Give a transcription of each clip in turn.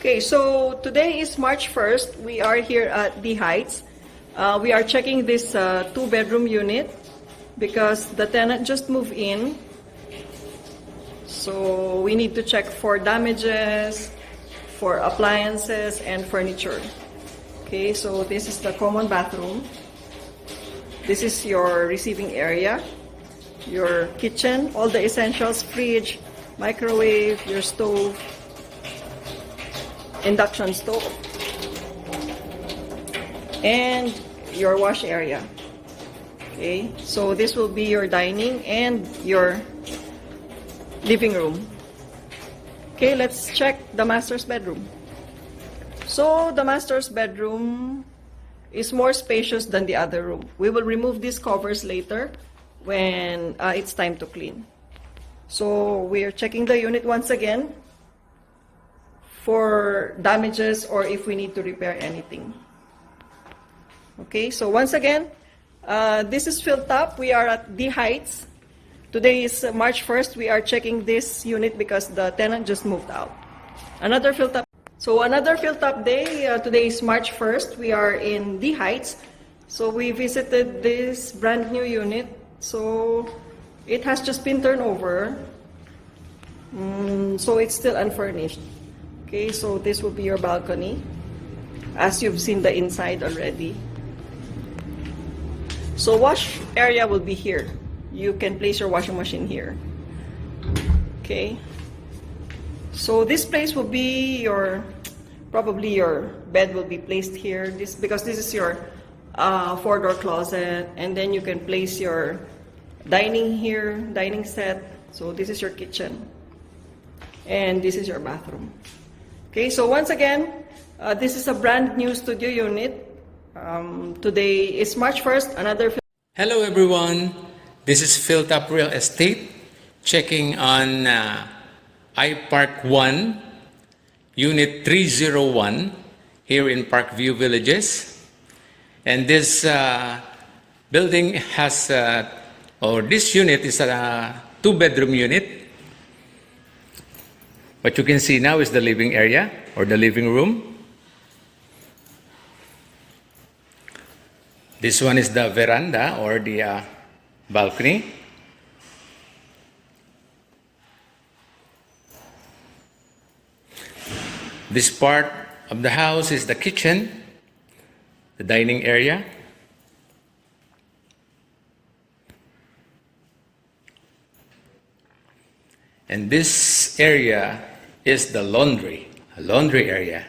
Okay, so today is March 1st. We are here at the Heights. We are checking this two-bedroom unit because the tenant just moved in. So we need to check for damages, for appliances, and furniture. Okay, so this is the common bathroom. This is your receiving area, your kitchen, all the essentials, fridge, microwave, your stove, induction stove, and your wash area. Okay, so this will be your dining and your living room. Okay, let's check the master's bedroom. So the master's bedroom is more spacious than the other room. We will remove these covers later when it's time to clean. So we are checking the unit once again for damages or if we need to repair anything. Okay, so once again, this is Philtap. We are at the Heights. Today is March 1st. We are checking this unit because the tenant just moved out. Another Philtap. So another Philtap day. Today is March 1st. We are in the Heights. So we visited this brand new unit. So it has just been turned over. So it's still unfurnished. Okay, so this will be your balcony, as you've seen the inside already. So wash area will be here. You can place your washing machine here. Okay. So this place will be probably your bed will be placed here. Because this is your four-door closet, and then you can place your dining here, dining set. So this is your kitchen, and this is your bathroom. Okay, so once again, this is a brand new studio unit. Today is March 1st, another... Hello everyone, this is 필탑 Real Estate, checking on iPark 1, Unit 301, here in Parkview Villages. And this building has, or this unit is a two-bedroom unit. What you can see now is the living area or the living room. This one is the veranda or the balcony. This part of the house is the kitchen, the dining area. And this area is the laundry area.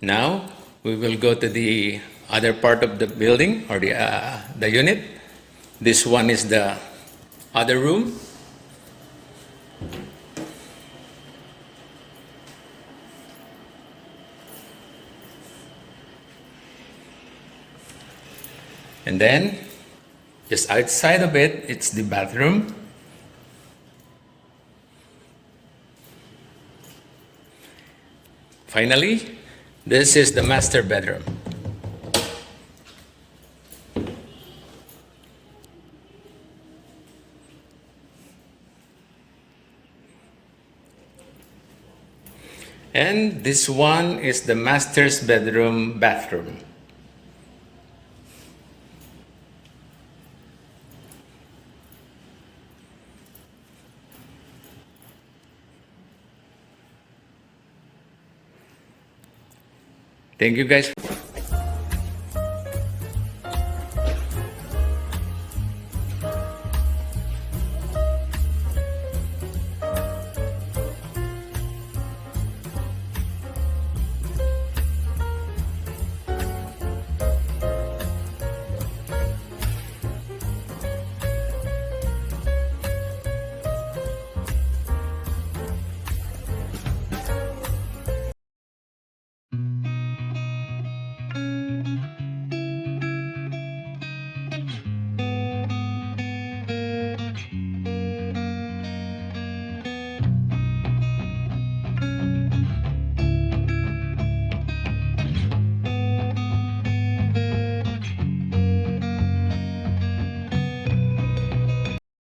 Now we will go to the other part of the building or the unit. This one is the other room. And then just outside of it, it's the bathroom. Finally, this is the master bedroom. And this one is the master's bedroom bathroom. Thank you guys.